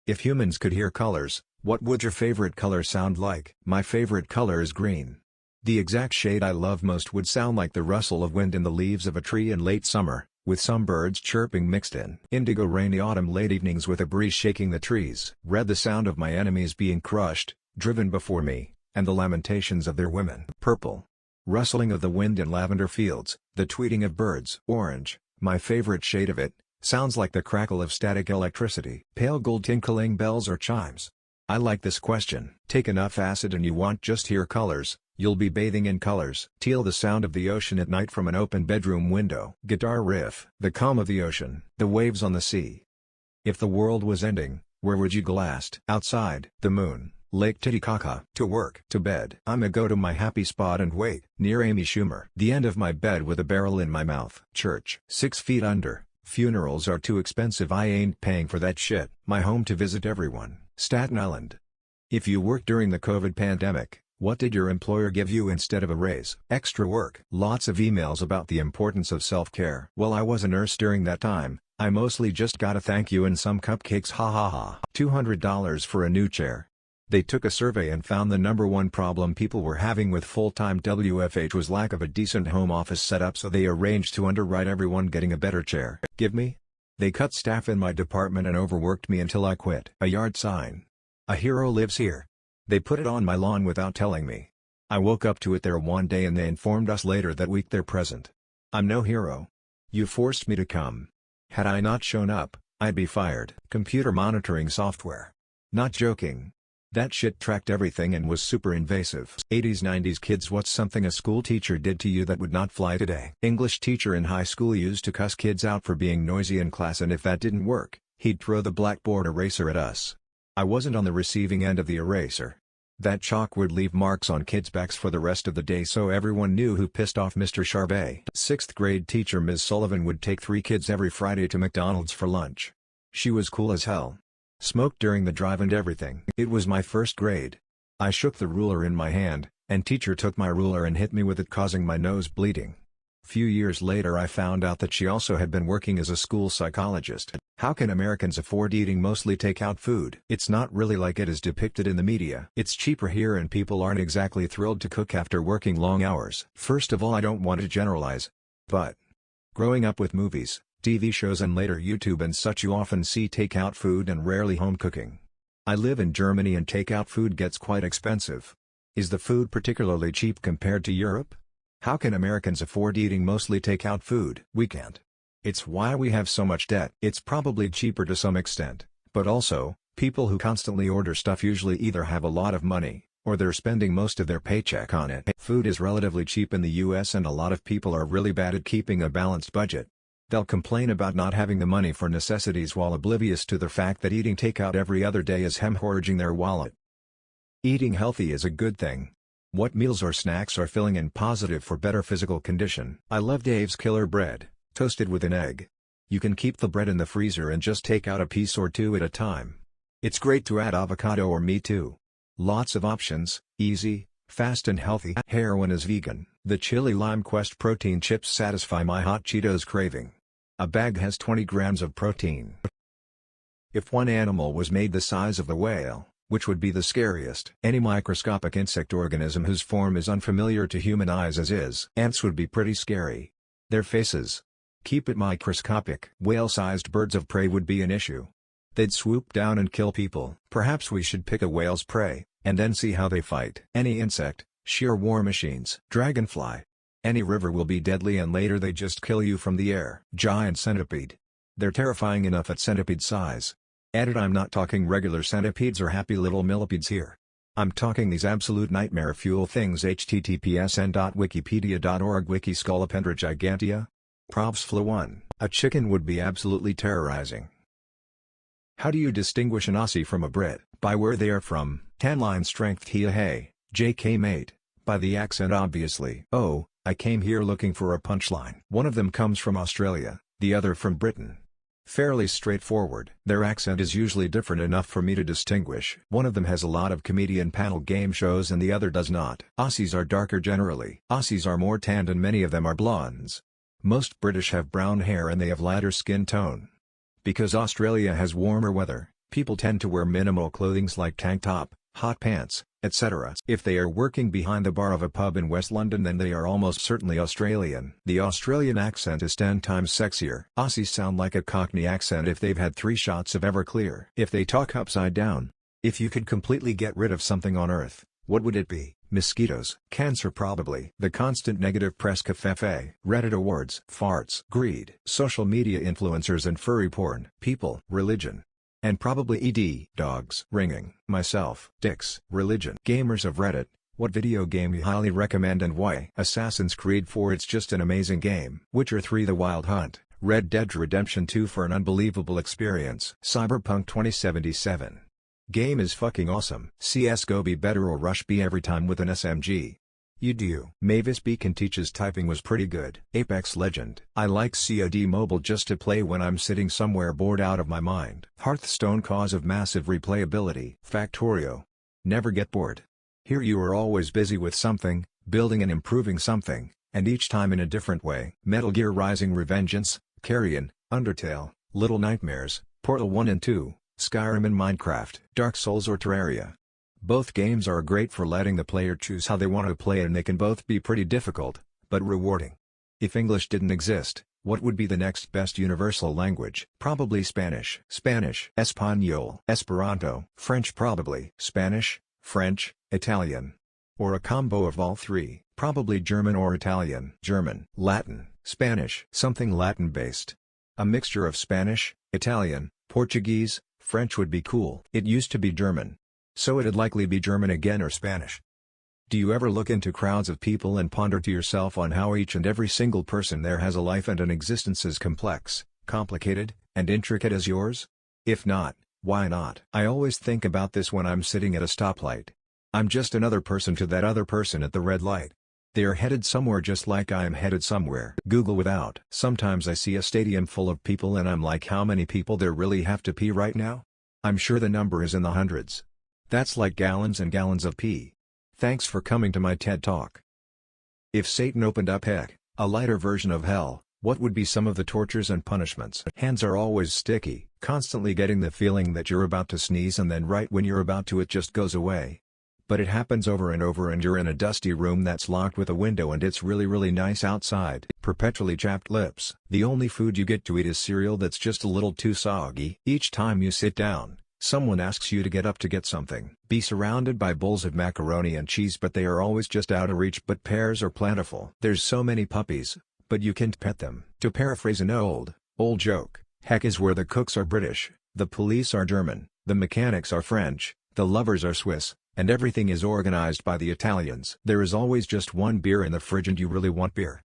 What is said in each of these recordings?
If humans could hear colors, what would your favorite color sound like? My favorite color is green. The exact shade I love most would sound like the rustle of wind in the leaves of a tree in late summer, with some birds chirping mixed in. Indigo, rainy autumn late evenings with a breeze shaking the trees. Red, the sound of my enemies being crushed, driven before me, and the lamentations of their women. Purple, rustling of the wind in lavender fields, the tweeting of birds. Orange, my favorite shade of it, sounds like the crackle of static electricity. Pale gold, tinkling bells or chimes. I like this question. Take enough acid and you won't just hear colors, you'll be bathing in colors. Teal, the sound of the ocean at night from an open bedroom window. Guitar riff, the calm of the ocean, the waves on the sea. If the world was ending, where would you go last? Outside. The moon, Lake Titicaca. To work. To bed. I'ma go to my happy spot and wait. Near Amy Schumer. The end of my bed with a barrel in my mouth. Church. 6 feet under. Funerals are too expensive, I ain't paying for that shit. My home to visit everyone. Staten Island. If you worked during the COVID pandemic, what did your employer give you instead of a raise? Extra work. Lots of emails about the importance of self-care. Well, I was a nurse during that time, I mostly just got a thank you and some cupcakes, ha ha ha. $200 for a new chair. They took a survey and found the #1 problem people were having with full-time WFH was lack of a decent home office setup, so they arranged to underwrite everyone getting a better chair. Give me? They cut staff in my department and overworked me until I quit. A yard sign. A hero lives here. They put it on my lawn without telling me. I woke up to it there one day and they informed us later that week they're present. I'm no hero. You forced me to come. Had I not shown up, I'd be fired. Computer monitoring software. Not joking. That shit tracked everything and was super invasive. 80s 90s kids, what's something a school teacher did to you that would not fly today? English teacher in high school used to cuss kids out for being noisy in class, and if that didn't work, he'd throw the blackboard eraser at us. I wasn't on the receiving end of the eraser. That chalk would leave marks on kids' backs for the rest of the day, so everyone knew who pissed off Mr. Charvet. 6th grade teacher Ms. Sullivan would take 3 kids every Friday to McDonald's for lunch. She was cool as hell. Smoked during the drive and everything. It was my 1st grade. I shook the ruler in my hand, and teacher took my ruler and hit me with it, causing my nose bleeding. Few years later I found out that she also had been working as a school psychologist. How can Americans afford eating mostly takeout food? It's not really like it is depicted in the media. It's cheaper here and people aren't exactly thrilled to cook after working long hours. First of all, I don't want to generalize, but growing up with movies, TV shows and later YouTube and such, you often see takeout food and rarely home cooking. I live in Germany and takeout food gets quite expensive. Is the food particularly cheap compared to Europe? How can Americans afford eating mostly takeout food? We can't. It's why we have so much debt. It's probably cheaper to some extent, but also, people who constantly order stuff usually either have a lot of money, or they're spending most of their paycheck on it. Food is relatively cheap in the US and a lot of people are really bad at keeping a balanced budget. They'll complain about not having the money for necessities while oblivious to the fact that eating takeout every other day is hemorrhaging their wallet. Eating healthy is a good thing. What meals or snacks are filling and positive for better physical condition? I love Dave's Killer Bread, toasted with an egg. You can keep the bread in the freezer and just take out a piece or two at a time. It's great to add avocado or meat too. Lots of options, easy, fast and healthy. Heroin is vegan. The Chili Lime Quest protein chips satisfy my hot Cheetos craving. A bag has 20 grams of protein. If one animal was made the size of the whale, which would be the scariest? Any microscopic insect organism whose form is unfamiliar to human eyes as is. Ants would be pretty scary. Their faces. Keep it microscopic. Whale-sized birds of prey would be an issue. They'd swoop down and kill people. Perhaps we should pick a whale's prey, and then see how they fight. Any insect, sheer war machines. Dragonfly. Any river will be deadly and later they just kill you from the air. Giant centipede. They're terrifying enough at centipede size. Edit: I'm not talking regular centipedes or happy little millipedes here. I'm talking these absolute nightmare fuel things. https://n.wikipedia.org Wiki Scolopendra gigantea. Probs flu 1. A chicken would be absolutely terrorizing. How do you distinguish an Aussie from a Brit? By where they are from. Tan line strength. Hey, JK mate. By the accent obviously. Oh, I came here looking for a punchline. One of them comes from Australia, the other from Britain. Fairly straightforward. Their accent is usually different enough for me to distinguish. One of them has a lot of comedian panel game shows and the other does not. Aussies are darker generally. Aussies are more tanned and many of them are blondes. Most British have brown hair and they have lighter skin tone. Because Australia has warmer weather, People tend to wear minimal clothing like tank top, hot pants, etc. If they are working behind the bar of a pub in West London, then they are almost certainly Australian. The Australian accent is 10 times sexier. Aussies sound like a Cockney accent if they've had 3 shots of Everclear. If they talk upside down. If you could completely get rid of something on Earth, what would it be? Mosquitoes. Cancer probably. The constant negative press covfefe. Reddit awards. Farts. Greed. Social media influencers and furry porn. People. Religion. And probably dogs. Ringing. Myself. Dicks. Religion. Gamers of Reddit, what video game you highly recommend and why? Assassin's Creed 4, it's just an amazing game. Witcher 3, The Wild Hunt. Red Dead Redemption 2 for an unbelievable experience. Cyberpunk 2077. Game is fucking awesome. CSGO be better or Rush B every time with an SMG. You do. Mavis Beacon teaches typing was pretty good. Apex Legend. I like COD Mobile just to play when I'm sitting somewhere bored out of my mind. Hearthstone cause of massive replayability. Factorio. Never get bored. Here you are always busy with something, building and improving something, and each time in a different way. Metal Gear Rising Revengeance, Carrion, Undertale, Little Nightmares, Portal 1 and 2, Skyrim and Minecraft. Dark Souls or Terraria. Both games are great for letting the player choose how they want to play, and they can both be pretty difficult, but rewarding. If English didn't exist, what would be the next best universal language? Probably Spanish. Spanish. Español. Esperanto. French probably. Spanish, French, Italian. Or a combo of all 3. Probably German or Italian. German. Latin. Spanish. Something Latin-based. A mixture of Spanish, Italian, Portuguese, French would be cool. It used to be German. So it'd likely be German again or Spanish. Do you ever look into crowds of people and ponder to yourself on how each and every single person there has a life and an existence as complex, complicated, and intricate as yours? If not, why not? I always think about this when I'm sitting at a stoplight. I'm just another person to that other person at the red light. They are headed somewhere just like I am headed somewhere. Google without. Sometimes I see a stadium full of people and I'm like, how many people there really have to pee right now? I'm sure the number is in the hundreds. That's like gallons and gallons of pee. Thanks for coming to my TED Talk. If Satan opened up heck, a lighter version of hell, what would be some of the tortures and punishments? Hands are always sticky, constantly getting the feeling that you're about to sneeze and then right when you're about to it just goes away. But it happens over and over and you're in a dusty room that's locked with a window and it's really nice outside. Perpetually chapped lips. The only food you get to eat is cereal that's just a little too soggy. Each time you sit down, someone asks you to get up to get something. Be surrounded by bowls of macaroni and cheese, but they are always just out of reach. But pears are plentiful. There's so many puppies, but you can't pet them. To paraphrase an old joke, heck is where the cooks are British, the police are German, the mechanics are French, the lovers are Swiss, and everything is organized by the Italians. There is always just one beer in the fridge and you really want beer.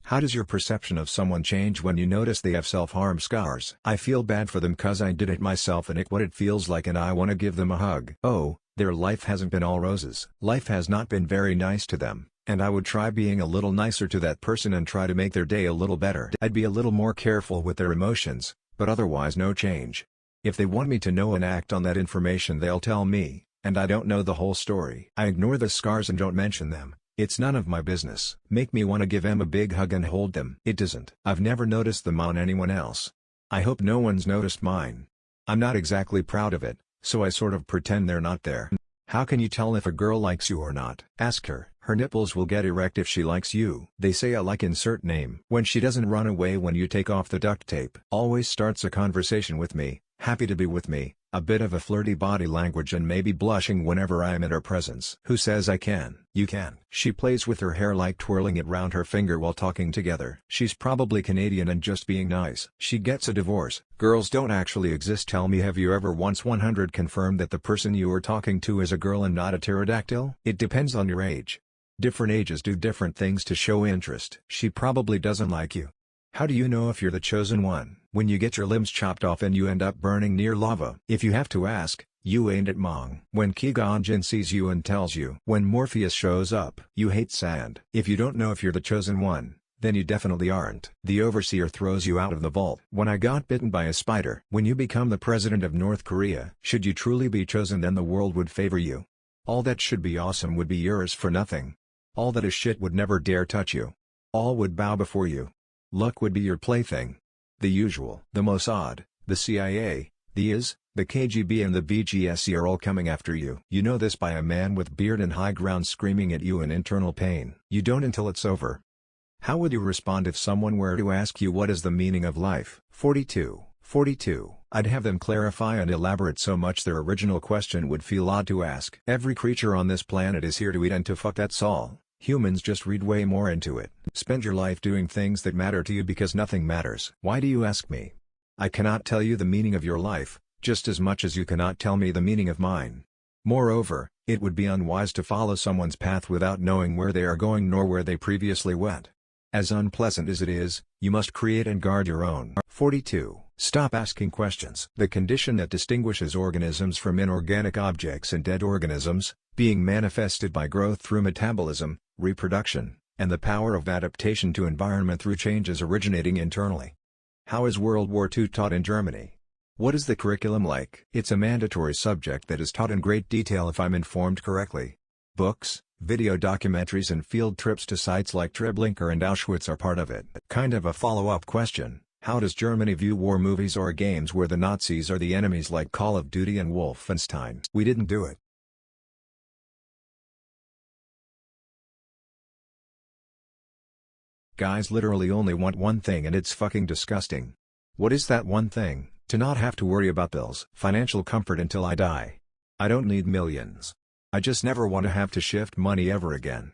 How does your perception of someone change when you notice they have self-harm scars? I feel bad for them cause I did it myself and what it feels like and I want to give them a hug. Oh, their life hasn't been all roses. Life has not been very nice to them, and I would try being a little nicer to that person and try to make their day a little better. I'd be a little more careful with their emotions, but otherwise no change. If they want me to know and act on that information they'll tell me, and I don't know the whole story. I ignore the scars and don't mention them. It's none of my business. Make me want to give them a big hug and hold them. It doesn't. I've never noticed them on anyone else. I hope no one's noticed mine. I'm not exactly proud of it, so I sort of pretend they're not there. How can you tell if a girl likes you or not? Ask her. Her nipples will get erect if she likes you. They say I like insert name. When she doesn't run away when you take off the duct tape. Always starts a conversation with me, happy to be with me, a bit of a flirty body language and maybe blushing whenever I am in her presence. Who says I can? You can. She plays with her hair like twirling it round her finger while talking together. She's probably Canadian and just being nice. She gets a divorce. Girls don't actually exist. Tell me, have you ever once 100 confirmed that the person you are talking to is a girl and not a pterodactyl? It depends on your age. Different ages do different things to show interest. She probably doesn't like you. How do you know if you're the chosen one? When you get your limbs chopped off and you end up burning near lava. If you have to ask, you ain't it Mong. When Qui-Gon sees you and tells you. When Morpheus shows up. You hate sand. If you don't know if you're the chosen one, then you definitely aren't. The overseer throws you out of the vault. When I got bitten by a spider. When you become the president of North Korea. Should you truly be chosen, then the world would favor you. All that should be awesome would be yours for nothing. All that is shit would never dare touch you. All would bow before you. Luck would be your plaything. The usual. The Mossad, the CIA, the IS, The KGB and the BGSC are all coming after you. You know this by a man with beard and high ground screaming at you in internal pain. You don't until it's over. How would you respond if someone were to ask you what is the meaning of life? 42. I'd have them clarify and elaborate so much their original question would feel odd to ask. Every creature on this planet is here to eat and to fuck, that's all. Humans just read way more into it. Spend your life doing things that matter to you because nothing matters. Why do you ask me? I cannot tell you the meaning of your life, just as much as you cannot tell me the meaning of mine. Moreover, it would be unwise to follow someone's path without knowing where they are going nor where they previously went. As unpleasant as it is, you must create and guard your own. 42. Stop asking questions. The condition that distinguishes organisms from inorganic objects and dead organisms, being manifested by growth through metabolism, reproduction, and the power of adaptation to environment through changes originating internally. How is World War II taught in Germany? What is the curriculum like? It's a mandatory subject that is taught in great detail if I'm informed correctly. Books, video documentaries and field trips to sites like Treblinka and Auschwitz are part of it. Kind of a follow-up question, how does Germany view war movies or games where the Nazis are the enemies like Call of Duty and Wolfenstein? We didn't do it. Guys literally only want one thing and it's fucking disgusting. What is that one thing? To not have to worry about bills. Financial comfort until I die. I don't need millions. I just never want to have to shift money ever again.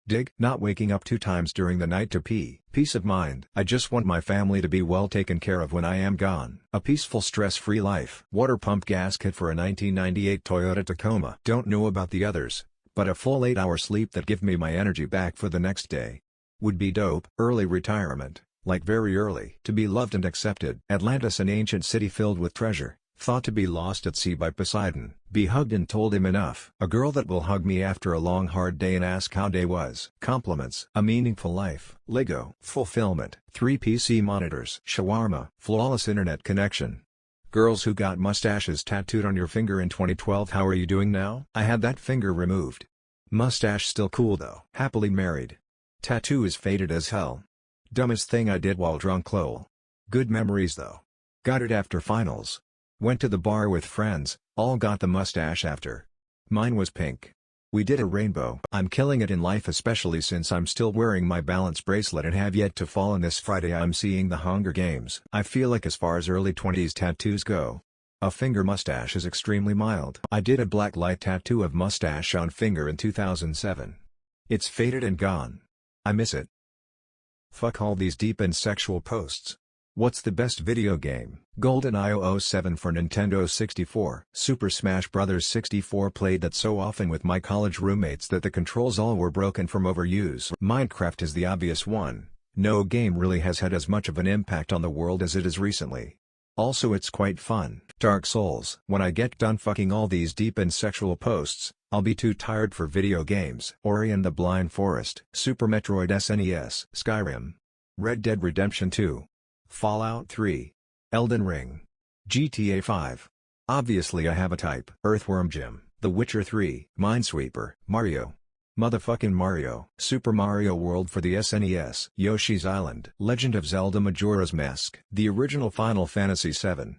Dig? Not waking up 2 times during the night to pee. Peace of mind. I just want my family to be well taken care of when I am gone. A peaceful stress-free life. Water pump gas kit for a 1998 Toyota Tacoma. Don't know about the others, but a full 8-hour sleep that give me my energy back for the next day. Would be dope. Early retirement, like very early. To be loved and accepted. Atlantis, an ancient city filled with treasure, thought to be lost at sea by Poseidon. Be hugged and told him enough. A girl that will hug me after a long hard day and ask how day was. Compliments. A meaningful life. Lego. Fulfillment. 3 PC monitors. Shawarma. Flawless internet connection. Girls who got mustaches tattooed on your finger in 2012. How are you doing now? I had that finger removed. Mustache still cool though. Happily married. Tattoo is faded as hell. Dumbest thing I did while drunk lol. Good memories though. Got it after finals. Went to the bar with friends, all got the mustache after. Mine was pink. We did a rainbow. I'm killing it in life, especially since I'm still wearing my balance bracelet and have yet to fall, and this Friday I'm seeing the Hunger Games. I feel like as far as early 20s tattoos go, a finger mustache is extremely mild. I did a black light tattoo of mustache on finger in 2007. It's faded and gone. I miss it. Fuck all these deep and sexual posts. What's the best video game? GoldenEye 007 for Nintendo 64. Super Smash Bros. 64 played that so often with my college roommates that the controls all were broken from overuse. Minecraft is the obvious one. No game really has had as much of an impact on the world as it is recently. Also it's quite fun. Dark Souls. When I get done fucking all these deep and sexual posts, I'll be too tired for video games. Ori and the Blind Forest. Super Metroid SNES. Skyrim. Red Dead Redemption 2. Fallout 3. Elden Ring. GTA 5. Obviously I have a type. Earthworm Jim. The Witcher 3. Minesweeper. Mario. Motherfucking Mario. Super Mario World for the SNES. Yoshi's Island. Legend of Zelda Majora's Mask. The original Final Fantasy VII.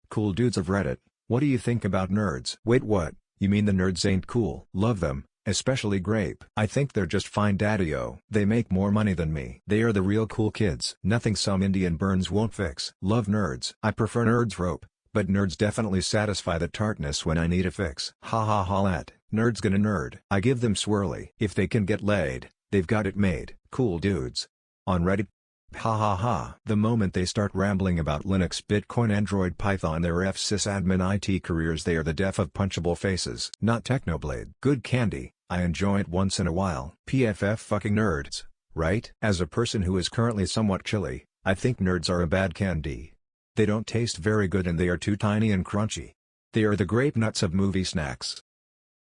Cool dudes of Reddit, what do you think about nerds? Wait, what? You mean the nerds ain't cool? Love them. Especially Grape. I think they're just fine daddy-o. They make more money than me. They are the real cool kids. Nothing some Indian burns won't fix. Love nerds. I prefer nerds rope, but nerds definitely satisfy the tartness when I need a fix. Ha ha ha lat. Nerds gonna nerd. I give them swirly. If they can get laid, they've got it made. Cool dudes. On Reddit. Ha ha ha. The moment they start rambling about Linux, Bitcoin, Android, Python, their sysadmin IT careers, they are the deaf of punchable faces. Not Technoblade. Good candy, I enjoy it once in a while. PFF fucking nerds, right? As a person who is currently somewhat chilly, I think nerds are a bad candy. They don't taste very good and they are too tiny and crunchy. They are the grape nuts of movie snacks.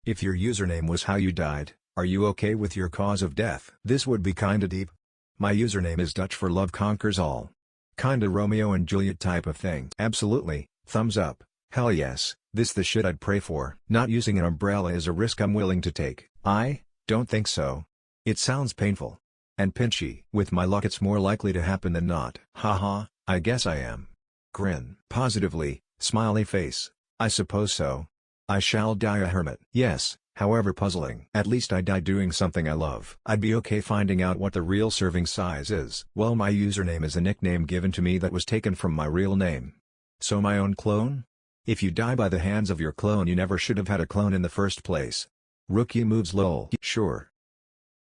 If your username was how you died, are you okay with your cause of death? This would be kinda deep. My username is Dutch for Love Conquers All. Kinda Romeo and Juliet type of thing. Absolutely, thumbs up, hell yes, this the shit I'd pray for. Not using an umbrella is a risk I'm willing to take. I don't think so. It sounds painful. And pinchy. With my luck it's more likely to happen than not. Haha, I guess I am. Grin. Positively, smiley face. I suppose so. I shall die a hermit. Yes, however puzzling. At least I die doing something I love. I'd be okay finding out what the real serving size is. Well, my username is a nickname given to me that was taken from my real name. So my own clone? If you die by the hands of your clone, you never should have had a clone in the first place. Rookie moves lol. Sure.